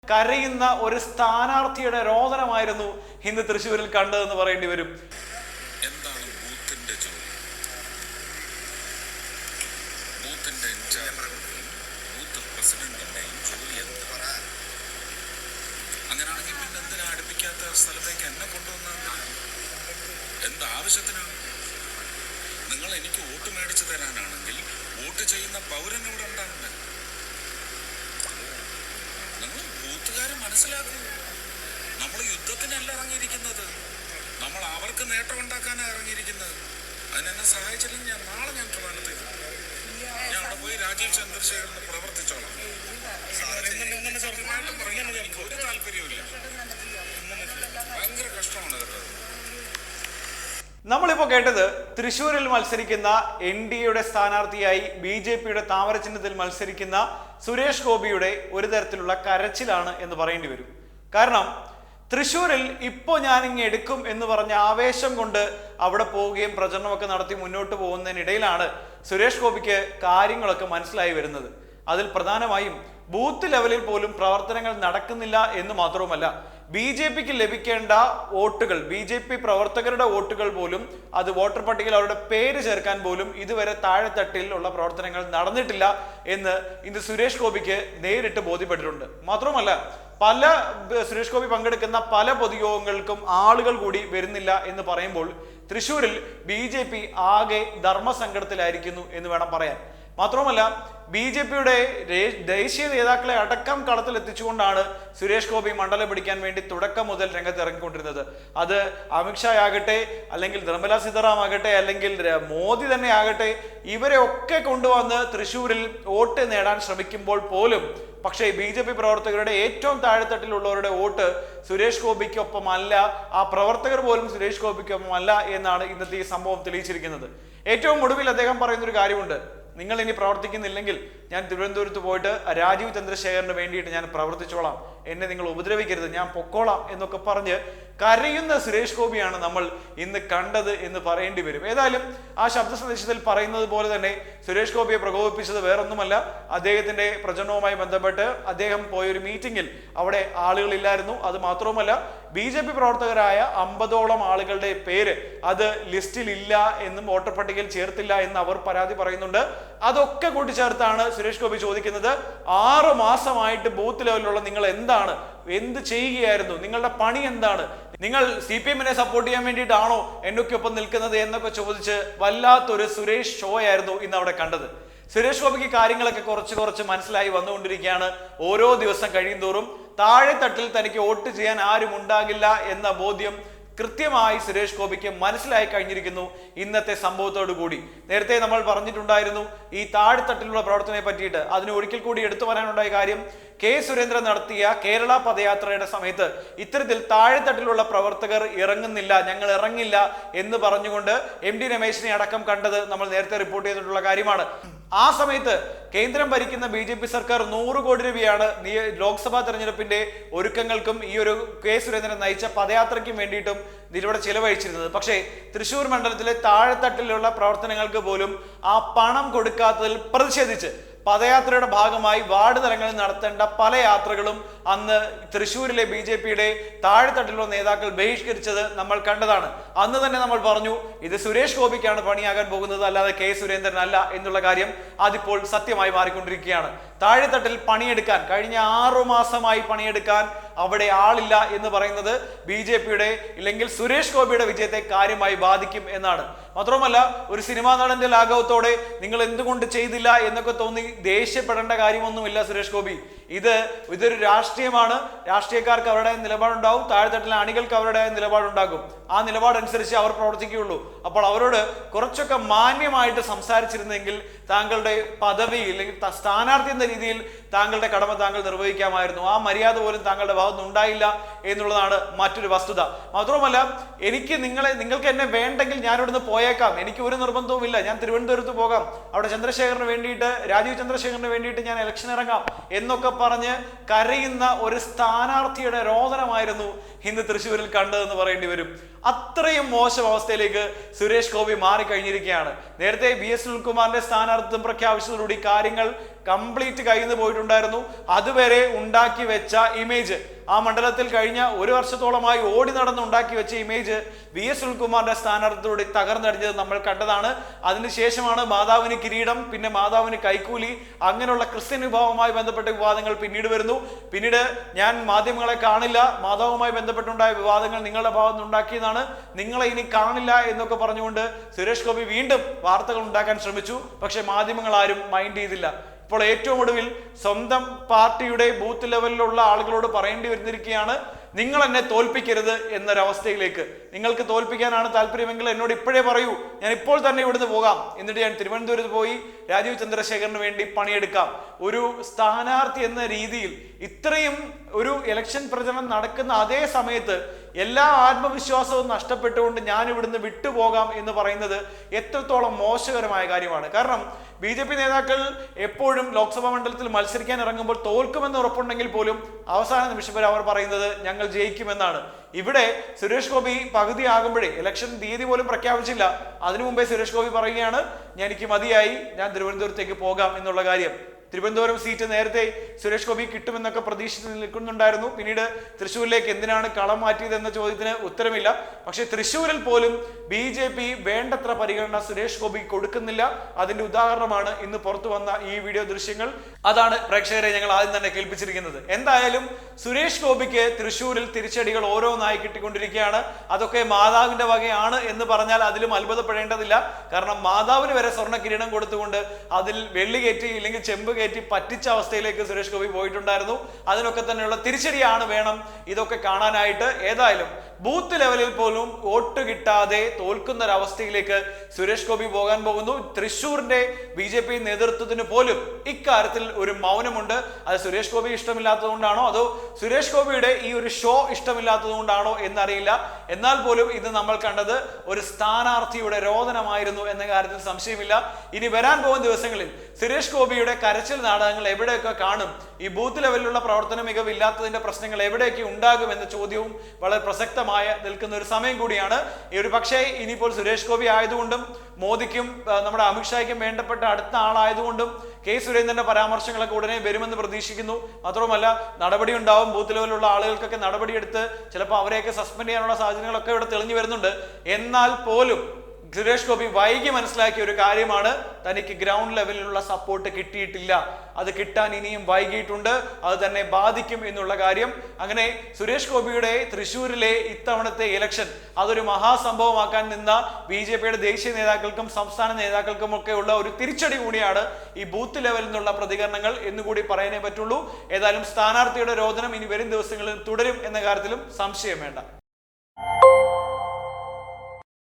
കരയുന്ന ഒരു സ്ഥാനാർത്ഥിയുടെ രോദനമായിരുന്നു ഇന്ന് തൃശ്ശൂരിൽ കണ്ടതെന്ന് പറയേണ്ടി വരും. എന്താണ് ബൂത്തിന്റെ ജോലി? ബൂത്തിന്റെ ബൂത്ത് പ്രസിഡന്റിന്റെയും ജോലി എന്താ? അങ്ങനെയാണെങ്കിൽ പിന്നെ എന്തിനാ അടുപ്പിക്കാത്ത സ്ഥലത്തേക്ക് എന്നെ കൊണ്ടുവന്ന എന്താവശ്യത്തിനാണ്? നിങ്ങൾ എനിക്ക് വോട്ട് മേടിച്ചു തരാനാണെങ്കിൽ വോട്ട് ചെയ്യുന്ന പൗരനോട് ഉണ്ടാവുന്നത്. നിങ്ങൾ ബൂത്തുകാരെ മനസ്സിലാക്കൂ. നമ്മൾ യുദ്ധത്തിനല്ല ഇറങ്ങിയിരിക്കുന്നത്, നമ്മൾ അവർക്ക് നേട്ടം ഉണ്ടാക്കാനാണ് ഇറങ്ങിയിരിക്കുന്നത്. അതിനെന്നെ സഹായിച്ചില്ലെങ്കിൽ ഞാൻ ട്രിവാൻഡ്രത്ത് ഞാൻ അവിടെ പോയി രാജീവ് ചന്ദ്രശേഖരന് പ്രവർത്തിച്ചോളാം. എനിക്ക് ഒരു താല്പര്യമില്ല. ഭയങ്കര കഷ്ടമാണ് കേട്ടത്. നമ്മളിപ്പോൾ കേട്ടത് തൃശ്ശൂരിൽ മത്സരിക്കുന്ന NDAയുടെ സ്ഥാനാർത്ഥിയായി BJPയുടെ താമര ചിഹ്നത്തിൽ മത്സരിക്കുന്ന സുരേഷ് ഗോപിയുടെ ഒരു തരത്തിലുള്ള കരച്ചിലാണ് എന്ന് പറയേണ്ടി വരും. കാരണം തൃശ്ശൂരിൽ ഇപ്പോൾ ഞാനിങ്ങ് എടുക്കും എന്ന് പറഞ്ഞ ആവേശം കൊണ്ട് അവിടെ പോവുകയും പ്രചരണമൊക്കെ നടത്തി മുന്നോട്ട് പോകുന്നതിനിടയിലാണ് സുരേഷ് ഗോപിക്ക് കാര്യങ്ങളൊക്കെ മനസ്സിലായി വരുന്നത്. അതിൽ പ്രധാനമായും ബൂത്ത് ലെവലിൽ പോലും പ്രവർത്തനങ്ങൾ നടക്കുന്നില്ല എന്ന് മാത്രവുമല്ല, BJPക്ക് ലഭിക്കേണ്ട വോട്ടുകൾ, BJP പ്രവർത്തകരുടെ വോട്ടുകൾ പോലും അത് വോട്ടർ പട്ടികയിൽ അവരുടെ പേര് ചേർക്കാൻ പോലും ഇതുവരെ താഴെത്തട്ടിൽ ഉള്ള പ്രവർത്തനങ്ങൾ നടന്നിട്ടില്ല എന്ന് ഇന്ന് സുരേഷ് ഗോപിക്ക് നേരിട്ട് ബോധ്യപ്പെട്ടിട്ടുണ്ട്. മാത്രവുമല്ല, സുരേഷ് ഗോപി പങ്കെടുക്കുന്ന പല പൊതുയോഗങ്ങൾക്കും ആളുകൾ കൂടി വരുന്നില്ല എന്ന് പറയുമ്പോൾ തൃശ്ശൂരിൽ BJP ആകെ ധർമ്മസങ്കടത്തിലായിരിക്കുന്നു എന്ന് വേണം പറയാൻ. മാത്രവുമല്ല, BJPയുടെ ദേശീയ നേതാക്കളെ അടക്കം കളത്തിലെത്തിച്ചുകൊണ്ടാണ് സുരേഷ് ഗോപി മണ്ഡലം പിടിക്കാൻ വേണ്ടി തുടക്കം മുതൽ രംഗത്ത് ഇറങ്ങിക്കൊണ്ടിരുന്നത്. അത് അമിത്ഷാ ആകട്ടെ, അല്ലെങ്കിൽ നിർമ്മല സീതാറാം ആകട്ടെ, അല്ലെങ്കിൽ മോദി തന്നെ ആകട്ടെ, ഇവരെ ഒക്കെ കൊണ്ടുവന്ന് തൃശ്ശൂരിൽ വോട്ട് നേടാൻ ശ്രമിക്കുമ്പോൾ പോലും പക്ഷേ BJP പ്രവർത്തകരുടെ ഏറ്റവും താഴെത്തട്ടിലുള്ളവരുടെ വോട്ട് സുരേഷ് ഗോപിക്കൊപ്പമല്ല, ആ പ്രവർത്തകർ പോലും സുരേഷ് ഗോപിക്കൊപ്പമല്ല എന്നാണ് ഇന്നത്തെ ഈ സംഭവം തെളിയിച്ചിരിക്കുന്നത്. ഏറ്റവും ഒടുവിൽ അദ്ദേഹം പറയുന്നൊരു കാര്യമുണ്ട്: നിങ്ങൾ ഇനി പ്രവർത്തിക്കുന്നില്ലെങ്കിൽ ഞാൻ തിരുവനന്തപുരത്ത് പോയിട്ട് രാജീവ് ചന്ദ്രശേഖരന് വേണ്ടിയിട്ട് ഞാൻ പ്രവർത്തിച്ചോളാം, എന്നെ നിങ്ങൾ ഉപദ്രവിക്കരുത്, ഞാൻ പൊക്കോളാം എന്നൊക്കെ പറഞ്ഞ് കരയുന്ന സുരേഷ് ഗോപിയാണ് നമ്മൾ ഇന്ന് കണ്ടത് എന്ന് പറയേണ്ടി വരും. ഏതായാലും ആ ശബ്ദ സന്ദേശത്തിൽ പറയുന്നത് പോലെ തന്നെ സുരേഷ് ഗോപിയെ പ്രകോപിപ്പിച്ചത് വേറൊന്നുമല്ല, അദ്ദേഹത്തിന്റെ പ്രചരണവുമായി ബന്ധപ്പെട്ട് അദ്ദേഹം പോയൊരു മീറ്റിംഗിൽ അവിടെ ആളുകളില്ലായിരുന്നു. അത് മാത്രവുമല്ല, BJP പ്രവർത്തകരായ 50ഓളം ആളുകളുടെ പേര് അത് ലിസ്റ്റിൽ ഇല്ല എന്നും വോട്ടർ പട്ടികയിൽ ചേർത്തില്ല എന്ന് അവർ പരാതി പറയുന്നുണ്ട്. അതൊക്കെ കൂട്ടിച്ചേർത്താണ് സുരേഷ് ഗോപി ചോദിക്കുന്നത്, 6 മാസമായിട്ട് ബൂത്ത് ലെവലിലുള്ള നിങ്ങൾ എന്ത് ചെയ്യുകയായിരുന്നു, നിങ്ങളുടെ പണി എന്താണ്, നിങ്ങൾ CPM-നെ സപ്പോർട്ട് ചെയ്യാൻ വേണ്ടിയിട്ടാണോ എന്നൊക്കെ ഒപ്പം നിൽക്കുന്നത് എന്നൊക്കെ ചോദിച്ച് വല്ലാത്തൊരു സുരേഷ് ഷോ ആയിരുന്നു ഇന്ന് അവിടെ കണ്ടത്. സുരേഷ് ഗോപിക്ക് കാര്യങ്ങളൊക്കെ കുറച്ച് മനസ്സിലായി വന്നുകൊണ്ടിരിക്കുകയാണ്. ഓരോ ദിവസം കഴിയുന്തോറും താഴെത്തട്ടിൽ തനിക്ക് വോട്ട് ചെയ്യാൻ ആരും ഉണ്ടാകില്ല എന്ന ബോധ്യം കൃത്യമായി സുരേഷ് ഗോപിക്ക് മനസ്സിലായി കഴിഞ്ഞിരിക്കുന്നു ഇന്നത്തെ സംഭവത്തോടു കൂടി. നേരത്തെ നമ്മൾ പറഞ്ഞിട്ടുണ്ടായിരുന്നു ഈ താഴെത്തട്ടിലുള്ള പ്രവർത്തനത്തെ പറ്റിയിട്ട്. അതിന് ഒരിക്കൽ കൂടി എടുത്തു പറയാനുണ്ടായ കാര്യം, K. സുരേന്ദ്രൻ നടത്തിയ കേരള പദയാത്രയുടെ സമയത്ത് ഇത്തരത്തിൽ താഴെത്തട്ടിലുള്ള പ്രവർത്തകർ ഇറങ്ങുന്നില്ല, ഞങ്ങൾ ഇറങ്ങില്ല എന്ന് പറഞ്ഞുകൊണ്ട് MD രമേശിനെ അടക്കം കണ്ടത് നമ്മൾ നേരത്തെ റിപ്പോർട്ട് ചെയ്തിട്ടുള്ള കാര്യമാണ്. ആ സമയത്ത് കേന്ദ്രം ഭരിക്കുന്ന BJP സർക്കാർ 100 കോടി രൂപയാണ് ലോക്സഭാ തെരഞ്ഞെടുപ്പിന്റെ ഒരുക്കങ്ങൾക്കും ഈ ഒരു K. സുരേന്ദ്രൻ നയിച്ച പദയാത്രയ്ക്കും വേണ്ടിയിട്ടും ഇതിലൂടെ ചിലവഴിച്ചിരുന്നത്. പക്ഷേ തൃശ്ശൂർ മണ്ഡലത്തിലെ താഴെത്തട്ടിലുള്ള പ്രവർത്തനങ്ങൾക്ക് പോലും ആ പണം കൊടുക്കാത്തതിൽ പ്രതിഷേധിച്ച് പദയാത്രയുടെ ഭാഗമായി വാർഡ് തലങ്ങളിൽ നടത്തേണ്ട പല യാത്രകളും അന്ന് തൃശ്ശൂരിലെ BJPയുടെ താഴെത്തട്ടിലുള്ള നേതാക്കൾ ബഹിഷ്കരിച്ചത് നമ്മൾ കണ്ടതാണ്. അന്ന് തന്നെ നമ്മൾ പറഞ്ഞു, ഇത് സുരേഷ് ഗോപിക്കാണ് പണിയാകാൻ പോകുന്നത്, അല്ലാതെ K. സുരേന്ദ്രൻ അല്ല എന്നുള്ള കാര്യം അതിപ്പോൾ സത്യമായി മാറിക്കൊണ്ടിരിക്കുകയാണ്. താഴെത്തട്ടിൽ പണിയെടുക്കാൻ, കഴിഞ്ഞ 6 മാസമായി പണിയെടുക്കാൻ അവിടെ ആളില്ല എന്ന് പറയുന്നത് BJPയുടെ ഇല്ലെങ്കിൽ സുരേഷ് ഗോപിയുടെ വിജയത്തെ കാര്യമായി ബാധിക്കും എന്നാണ്. മാത്രമല്ല, ഒരു സിനിമാ നടന്റെ ലാഘവത്തോടെ നിങ്ങൾ എന്തുകൊണ്ട് ചെയ്തില്ല എന്നൊക്കെ തോന്നി ദേഷ്യപ്പെടേണ്ട കാര്യമൊന്നുമില്ല സുരേഷ് ഗോപി. ഇതൊരു രാഷ്ട്രീയമാണ്. രാഷ്ട്രീയക്കാർക്ക് അവരുടെ നിലപാടുണ്ടാവും, താഴെത്തട്ടിലെ അണികൾക്ക് അവരുടെ നിലപാടുണ്ടാകും. ആ നിലപാടനുസരിച്ച് അവർ പ്രവർത്തിക്കുകയുള്ളൂ. അപ്പോൾ അവരോട് കുറച്ചൊക്കെ മാന്യമായിട്ട് സംസാരിച്ചിരുന്നെങ്കിൽ താങ്കളുടെ പദവി അല്ലെങ്കിൽ സ്ഥാനാർത്ഥി എന്ന രീതിയിൽ താങ്കളുടെ കടമ താങ്കൾ നിർവഹിക്കാമായിരുന്നു. ആ മര്യാദ പോലും താങ്കളുടെ ഭാഗത്ത് ഉണ്ടായില്ല എന്നുള്ളതാണ് മറ്റൊരു വസ്തുത. മാത്രവുമല്ല, നിങ്ങൾക്ക് എന്നെ വേണ്ടെങ്കിൽ ഞാൻ ഇവിടുന്ന് പോയേക്കാം, എനിക്ക് ഒരു നിർബന്ധവുമില്ല, ഞാൻ തിരുവനന്തപുരത്ത് പോകാം, അവിടെ ചന്ദ്രശേഖരന് വേണ്ടിയിട്ട്, രാജീവ് ചന്ദ്രശേഖരന് വേണ്ടിയിട്ട് ഞാൻ ഇലക്ഷൻ ഇറങ്ങാം എന്നൊക്കെ പറഞ്ഞ് കരയുന്ന ഒരു സ്ഥാനാർത്ഥിയുടെ രോദനമായിരുന്നു ഇന്ന് തൃശ്ശൂരിൽ കണ്ടതെന്ന് പറയേണ്ടി വരും. അത്രയും മോശം അവസ്ഥയിലേക്ക് സുരേഷ് ഗോപി മാറിക്കഴിഞ്ഞിരിക്കുകയാണ്. നേരത്തെ BS സുനിൽകുമാറിന്റെ സ്ഥാനാർത്ഥിത്വം പ്രഖ്യാപിച്ചതോടുകൂടി കാര്യങ്ങൾ കംപ്ലീറ്റ് കയ്യിൽ നിന്ന് പോയിട്ടുണ്ടായിരുന്നു. അതുവരെ ഉണ്ടാക്കി വെച്ച ഇമേജ്, ആ മണ്ഡലത്തിൽ കഴിഞ്ഞ ഒരു വർഷത്തോളമായി ഓടി നടന്ന് ഉണ്ടാക്കി വെച്ച ഇമേജ് VS സുനിൽകുമാറിന്റെ സ്ഥാനാർത്ഥിയോടെ തകർന്നടിഞ്ഞത് നമ്മൾ കണ്ടതാണ്. അതിനുശേഷമാണ് മാതാവിന് കിരീടം, പിന്നെ മാതാവിന് കൈക്കൂലി, അങ്ങനെയുള്ള ക്രിസ്ത്യൻ വിഭാഗവുമായി ബന്ധപ്പെട്ട വിവാദങ്ങൾ പിന്നീട് വരുന്നു. പിന്നീട് ഞാൻ മാധ്യമങ്ങളെ കാണില്ല, മാതാവുമായി ബന്ധപ്പെട്ടുണ്ടായ വിവാദങ്ങൾ നിങ്ങളുടെ ഭാഗത്ത് ഉണ്ടാക്കിയതാണ്, നിങ്ങളെ ഇനി കാണില്ല എന്നൊക്കെ പറഞ്ഞുകൊണ്ട് സുരേഷ് ഗോപി വീണ്ടും വാർത്തകൾ ഉണ്ടാക്കാൻ ശ്രമിച്ചു. പക്ഷെ മാധ്യമങ്ങൾ ആരും മൈൻഡ് ചെയ്തില്ല. ഇപ്പോൾ ഏറ്റവും ഒടുവിൽ സ്വന്തം പാർട്ടിയുടെ ബൂത്ത് ലെവലിലുള്ള ആളുകളോട് പറയേണ്ടി വരുന്നിരിക്കുകയാണ്, നിങ്ങൾ എന്നെ തോൽപ്പിക്കരുത് എന്നൊരവസ്ഥയിലേക്ക്. നിങ്ങൾക്ക് തോൽപ്പിക്കാനാണ് താല്പര്യമെങ്കിൽ എന്നോട് ഇപ്പോഴേ പറയൂ, ഞാൻ ഇപ്പോൾ തന്നെ ഇവിടുന്ന് പോകാം, എന്നിട്ട് ഞാൻ തിരുവനന്തപുരത്ത് പോയി രാജീവ് ചന്ദ്രശേഖറിന് വേണ്ടി പണിയെടുക്കാം. ഒരു സ്ഥാനാർത്ഥി എന്ന രീതിയിൽ ഇത്രയും ഒരു ഇലക്ഷൻ പ്രചരണം നടക്കുന്ന അതേ സമയത്ത് എല്ലാ ആത്മവിശ്വാസവും നഷ്ടപ്പെട്ടുകൊണ്ട് ഞാൻ ഇവിടുന്ന് വിട്ടുപോകാം എന്ന് പറയുന്നത് എത്രത്തോളം മോശകരമായ കാര്യമാണ്. കാരണം BJP നേതാക്കൾ എപ്പോഴും ലോക്സഭാ മണ്ഡലത്തിൽ മത്സരിക്കാൻ ഇറങ്ങുമ്പോൾ തോൽക്കുമെന്ന് ഉറപ്പുണ്ടെങ്കിൽ പോലും അവസാന നിമിഷം വരെ അവർ പറയുന്നത് ഞങ്ങൾ ജയിക്കുമെന്നാണ്. ഇവിടെ സുരേഷ് ഗോപി പകുതി ആകുമ്പോഴേ, ഇലക്ഷൻ തീയതി പോലും പ്രഖ്യാപിച്ചില്ല, അതിനു മുമ്പേ സുരേഷ് ഗോപി പറയുകയാണ് എനിക്ക് മതിയായി, ഞാൻ തിരുവനന്തപുരത്തേക്ക് പോകാം എന്നുള്ള കാര്യം. തിരുവനന്തപുരം സീറ്റ് നേരത്തെ സുരേഷ് ഗോപി കിട്ടുമെന്നൊക്കെ പ്രതീക്ഷിച്ച് നിൽക്കുന്നുണ്ടായിരുന്നു. പിന്നീട് തൃശ്ശൂരിലേക്ക് എന്തിനാണ് കളം മാറ്റിയതെന്ന ചോദ്യത്തിന് ഉത്തരമില്ല. പക്ഷെ തൃശ്ശൂരിൽ പോലും BJP വേണ്ടത്ര പരിഗണന സുരേഷ് ഗോപി കൊടുക്കുന്നില്ല. അതിന്റെ ഉദാഹരണമാണ് ഇന്ന് പുറത്തു വന്ന ഈ വീഡിയോ ദൃശ്യങ്ങൾ. അതാണ് പ്രേക്ഷകരെ ഞങ്ങൾ ആദ്യം തന്നെ കേൾപ്പിച്ചിരിക്കുന്നത്. എന്തായാലും സുരേഷ് ഗോപിക്ക് തൃശ്ശൂരിൽ തിരിച്ചടികൾ ഓരോന്നായി കിട്ടിക്കൊണ്ടിരിക്കുകയാണ്. അതൊക്കെ മാതാവിന്റെ വകയാണ് എന്ന് പറഞ്ഞാൽ അതിലും അത്ഭുതപ്പെടേണ്ടതില്ല. കാരണം മാതാവിന് വരെ സ്വർണ്ണ കിരീടം കൊടുത്തുകൊണ്ട് അതിൽ വെള്ളി കയറ്റി ഇല്ലെങ്കിൽ ചെമ്പ് കയറ്റി പറ്റിച്ച അവസ്ഥയിലേക്ക് സുരേഷ് ഗോപി പോയിട്ടുണ്ടായിരുന്നു. അതിനൊക്കെ തന്നെയുള്ള തിരിച്ചടിയാണ് വേണം ഇതൊക്കെ കാണാനായിട്ട്. ഏതായാലും ബൂത്ത് ലെവലിൽ പോലും വോട്ട് കിട്ടാതെ തോൽക്കുന്ന ഒരവസ്ഥയിലേക്ക് സുരേഷ് ഗോപി പോകാൻ പോകുന്നു. തൃശ്ശൂരിന്റെ BJP നേതൃത്വത്തിന് പോലും ഇക്കാര്യത്തിൽ ഒരു മൗനമുണ്ട്. അത് സുരേഷ് ഗോപി ഇഷ്ടമില്ലാത്തതുകൊണ്ടാണോ അതോ സുരേഷ് ഗോപിയുടെ ഈ ഒരു ഷോ ഇഷ്ടമില്ലാത്തത് കൊണ്ടാണോ എന്നറിയില്ല. എന്നാൽ പോലും ഇത് നമ്മൾ കണ്ടത് ഒരു സ്ഥാനാർത്ഥിയുടെ രോദനമായിരുന്നു എന്ന കാര്യത്തിൽ സംശയമില്ല. ഇനി വരാൻ പോകുന്ന ദിവസങ്ങളിൽ സുരേഷ് ഗോപിയുടെ കരച്ചിൽ നാടകങ്ങൾ എവിടെയൊക്കെ കാണും, ഈ ബൂത്ത് ലെവലിലുള്ള പ്രവർത്തന മികവില്ലാത്തതിന്റെ പ്രശ്നങ്ങൾ എവിടെയൊക്കെ ഉണ്ടാകും എന്ന ചോദ്യവും വളരെ പ്രസക്തമായി നിൽക്കുന്ന ഒരു സമയം കൂടിയാണ്. ഈ ഒരു പക്ഷേ ഇനിയിപ്പോൾ സുരേഷ് ഗോപി ആയതുകൊണ്ടും മോദിക്കും നമ്മുടെ അമിത്ഷായ്ക്കും വേണ്ടപ്പെട്ട അടുത്ത ആളായതുകൊണ്ടും K. സുരേന്ദ്രന്റെ പരാമർശങ്ങളൊക്കെ ഉടനെ വരുമെന്ന് പ്രതീക്ഷിക്കുന്നു. മാത്രവുമല്ല നടപടി ഉണ്ടാവും, ബൂത്ത് ലെവലിലുള്ള ആളുകൾക്കൊക്കെ നടപടിയെടുത്ത് ചിലപ്പോൾ അവരെയൊക്കെ സസ്പെൻഡ് ചെയ്യാനുള്ള സാഹചര്യങ്ങളൊക്കെ ഇവിടെ തെളിഞ്ഞു വരുന്നുണ്ട്. എന്നാൽ പോലും സുരേഷ് ഗോപി വൈകി മനസ്സിലാക്കിയ ഒരു കാര്യമാണ്, തനിക്ക് ഗ്രൗണ്ട് ലെവലിലുള്ള സപ്പോർട്ട് കിട്ടിയിട്ടില്ല, അത് കിട്ടാൻ ഇനിയും വൈകിയിട്ടുണ്ട്, അത് തന്നെ ബാധിക്കും എന്നുള്ള കാര്യം. അങ്ങനെ സുരേഷ് ഗോപിയുടെ തൃശ്ശൂരിലെ ഇത്തവണത്തെ ഇലക്ഷൻ അതൊരു മഹാസംഭവമാക്കാൻ നിന്ന BJPയുടെ ദേശീയ നേതാക്കൾക്കും സംസ്ഥാന നേതാക്കൾക്കും ഒക്കെ ഉള്ള ഒരു തിരിച്ചടി കൂടിയാണ് ഈ ബൂത്ത് ലെവലിൽ നിന്നുള്ള പ്രതികരണങ്ങൾ എന്നുകൂടി പറയാനേ പറ്റുള്ളൂ. ഏതായാലും സ്ഥാനാർത്ഥിയുടെ രോദനം ഇനി വരും ദിവസങ്ങളിൽ തുടരും എന്ന കാര്യത്തിലും സംശയം വേണ്ട.